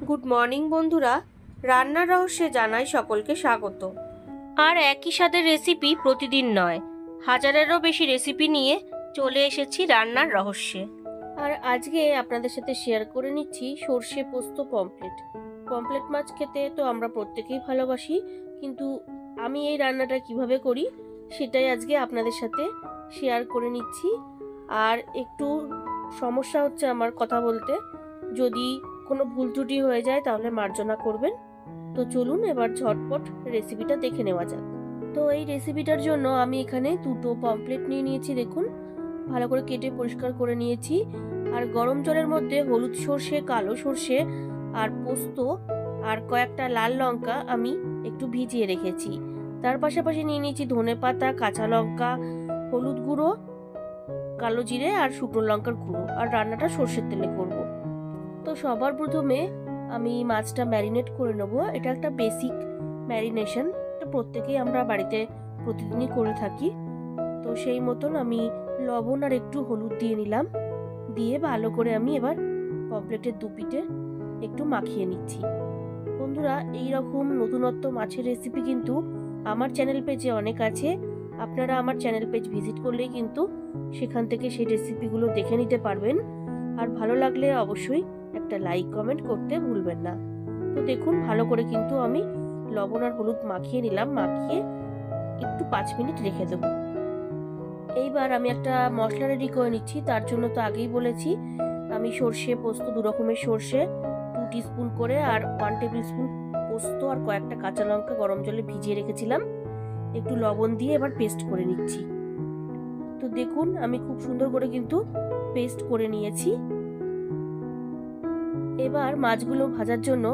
Good morning বন্ধুরা, রান্নার রহস্যে জানাই সকলকে স্বাগত। আর একই স্বাদের রেসিপি প্রতিদিন নয়, হাজারেরও বেশি রেসিপি নিয়ে চলে এসেছি রান্নার রহস্যে। আর আজকে আপনাদের সাথে শেয়ার করে নিচ্ছি সর্ষে পোস্ত পমফ্রেট। পমফ্রেট মাছ খেতে তো আমরা প্রত্যেকেই ভালোবাসি, কিন্তু আমি এই রান্নাটা কিভাবে করি সেটাই আজকে আপনাদের সাথে শেয়ার করে নিচ্ছি। আর একটু সমস্যা হচ্ছে আমার কথা বলতে, যদি কোনো ভুল ত্রুটি হয়ে যায় তাহলে মার্জনা করবেন। তো চলুন এবার ঝটপট রেসিপিটা দেখে নেওয়া যাক। তো এই রেসিপিটার জন্য আমি এখানে দুটো পমফ্রেট নিয়ে নিয়েছি, দেখুন ভালো করে কেটে পরিষ্কার করে নিয়েছি। আর গরম জলের মধ্যে হলুদ সর্ষে, কালো সর্ষে আর পোস্ত আর কয়েকটা লাল লঙ্কা আমি একটু ভিজিয়ে রেখেছি। তার পাশাপাশি নিয়ে নিয়েছি ধনেপাতা, কাঁচা লঙ্কা, হলুদ গুঁড়ো, কালো জিরে আর শুকনো লঙ্কার গুঁড়ো। আর রান্নাটা সর্ষের তেলে করব। তো সবার প্রথমে আমি মাছটা ম্যারিনেট করে নেব। এটা একটা বেসিক ম্যারিনেশন, এটা প্রত্যেকেই আমরা বাড়িতে প্রতিদিনই করে থাকি। তো সেই মতন আমি লবণ আর একটু হলুদ দিয়ে নিলাম, দিয়ে ভালো করে আমি এবার পমফ্রেটের দুপিঠে একটু মাখিয়ে নিচ্ছি। বন্ধুরা, এই রকম নতুনত্ব মাছের রেসিপি কিন্তু আমার চ্যানেল পেজে অনেক আছে। আপনারা আমার চ্যানেল পেজ ভিজিট করলেই কিন্তু সেখান থেকে সেই রেসিপিগুলো দেখে নিতে পারবেন। আর ভালো লাগলে অবশ্যই একটা লাইক কমেন্ট করতে ভুলবেন না। তো দেখুন ভালো করে কিন্তু আমি লবণ আর হলুদ মাখিয়ে নিলাম, মাখিয়ে একটু 5 মিনিট রেখে দেবো। এইবার আমি একটা মশলা রেডি করে নিচ্ছি। তার জন্য তো আগেই বলেছি আমি সর্ষে পোস্ত, 2 রকমের সর্ষে 2 টিস্পুন করে আর 1 টেবিল স্পুন পোস্ত আর কয়েকটা কাঁচা লঙ্কা গরম জলে ভিজিয়ে রেখেছিলাম, একটু লবণ দিয়ে এবার পেস্ট করে নিচ্ছি। তো দেখুন আমি খুব সুন্দর করে কিন্তু পেস্ট করে নিয়েছি। এবার মাছগুলো ভাজার জন্য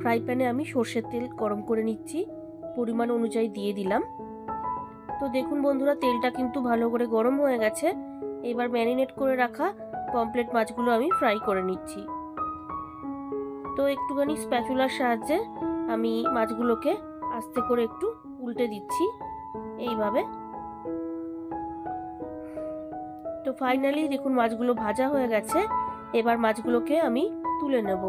ফ্রাই প্যানে আমি সর্ষের তেল গরম করে নিচ্ছি, পরিমাণ অনুযায়ী দিয়ে দিলাম। তো দেখুন বন্ধুরা, তেলটা কিন্তু ভালো করে গরম হয়ে গেছে। এবার ম্যারিনেট করে রাখা পমফ্রেট মাছগুলো আমি ফ্রাই করে নিচ্ছি। তো একটুখানি স্প্যাচুলার সাহায্যে আমি মাছগুলোকে আস্তে করে একটু উল্টে দিচ্ছি এইভাবে। তো ফাইনালি দেখুন মাছগুলো ভাজা হয়ে গেছে। এবার মাছগুলোকে আমি তুলে নেব।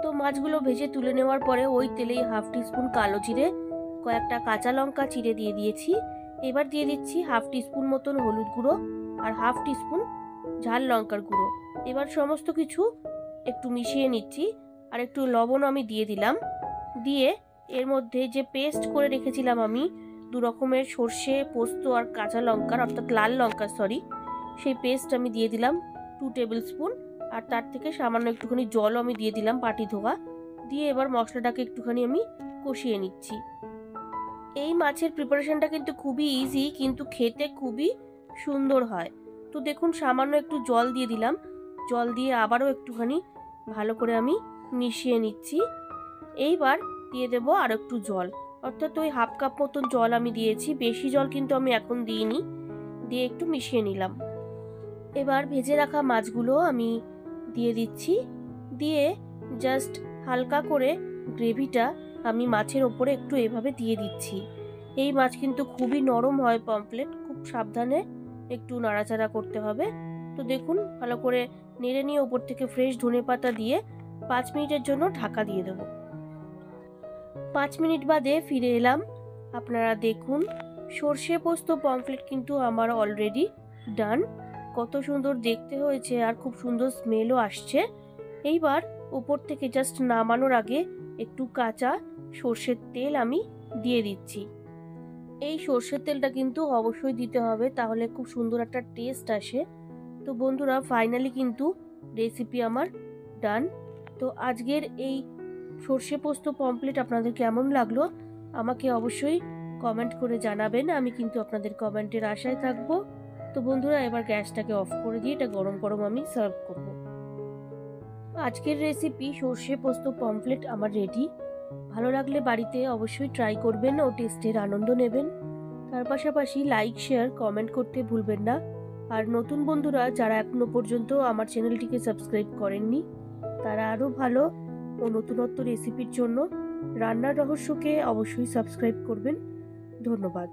তো মাছগুলো ভেজে তুলে নেওয়ার পরে ওই তেলেই 1/2 টিস্পুন কালো জিরে, কয়েকটা কাঁচা লঙ্কা চিড়ে দিয়ে দিয়েছি। এবার দিয়ে দিচ্ছি 1/2 টিস্পুন মতন হলুদ গুঁড়ো আর 1/2 টিস্পুন ঝাল লঙ্কার গুঁড়ো। এবার সমস্ত কিছু একটু মিশিয়ে নিচ্ছি। আর একটু লবণ আমি দিয়ে দিলাম, দিয়ে এর মধ্যে যে পেস্ট করে রেখেছিলাম আমি 2 রকমের সর্ষে, পোস্ত আর কাঁচা লঙ্কার, অর্থাৎ লাল লঙ্কা সরি, সেই পেস্ট আমি দিয়ে দিলাম 2 টেবিল স্পুন। আর তার থেকে সামান্য একটুখানি জলও আমি দিয়ে দিলাম, পাটি ধোয়া দিয়ে। এবার মশলাটাকে একটুখানি আমি কষিয়ে নিচ্ছি। এই মাছের প্রিপারেশনটা কিন্তু খুবই ইজি, কিন্তু খেতে খুবই সুন্দর হয়। তো দেখুন সামান্য একটু জল দিয়ে দিলাম, জল দিয়ে আবারও একটুখানি ভালো করে আমি মিশিয়ে নিচ্ছি। এইবার দিয়ে দেবো আর একটু জল, অর্থাৎ ওই 1/2 কাপ মতন জল আমি দিয়েছি, বেশি জল কিন্তু আমি এখন দিইনি। দিয়ে একটু মিশিয়ে নিলাম। এবার ভেজে রাখা মাছগুলো আমি দিয়ে দিচ্ছি, দিয়ে জাস্ট হালকা করে গ্রেভিটা আমি মাছের ওপরে একটু এভাবে দিয়ে দিচ্ছি। এই মাছ কিন্তু খুবই নরম হয় পমফ্রেট, খুব সাবধানে একটু নাড়াচাড়া করতে হবে। তো দেখুন ভালো করে নেড়ে নিয়ে ওপর থেকে ফ্রেশ ধনেপাতা দিয়ে 5 মিনিটের জন্য ঢাকা দিয়ে দেব। 5 মিনিট বাদে ফিরে এলাম। আপনারা দেখুন সর্ষে পোস্ত পমফ্রেট কিন্তু আমার অলরেডি ডান। কত সুন্দর দেখতে হয়েছে আর খুব সুন্দর স্মেলও আসছে। এইবার উপর থেকে জাস্ট নামানোর আগে একটু কাঁচা সর্ষের তেল আমি দিয়ে দিচ্ছি। এই সর্ষের তেলটা কিন্তু অবশ্যই দিতে হবে, তাহলে খুব সুন্দর একটা টেস্ট আসে। তো বন্ধুরা ফাইনালি কিন্তু রেসিপি আমার ডান। তো আজকের এই সর্ষে পোস্ত পমফ্রেট আপনাদের কেমন লাগলো আমাকে অবশ্যই কমেন্ট করে জানাবেন, আমি কিন্তু আপনাদের কমেন্টের আশায় থাকবো। তো বন্ধুরা এবার গ্যাসটাকে অফ করে দিয়ে এটা গরম গরম আমি সার্ভ করব। আজকের রেসিপি সর্ষে পোস্ত পমফ্রেট আমার রেডি। ভালো লাগলে বাড়িতে অবশ্যই ট্রাই করবেন ও টেস্টের আনন্দ নেবেন। তার পাশাপাশি লাইক, শেয়ার, কমেন্ট করতে ভুলবেন না। আর নতুন বন্ধুরা যারা এখনো পর্যন্ত আমার চ্যানেলটিকে সাবস্ক্রাইব করেননি, তারা আরও ভালো ও নতুনত্ব রেসিপির জন্য রান্নার রহস্যকে অবশ্যই সাবস্ক্রাইব করবেন। ধন্যবাদ।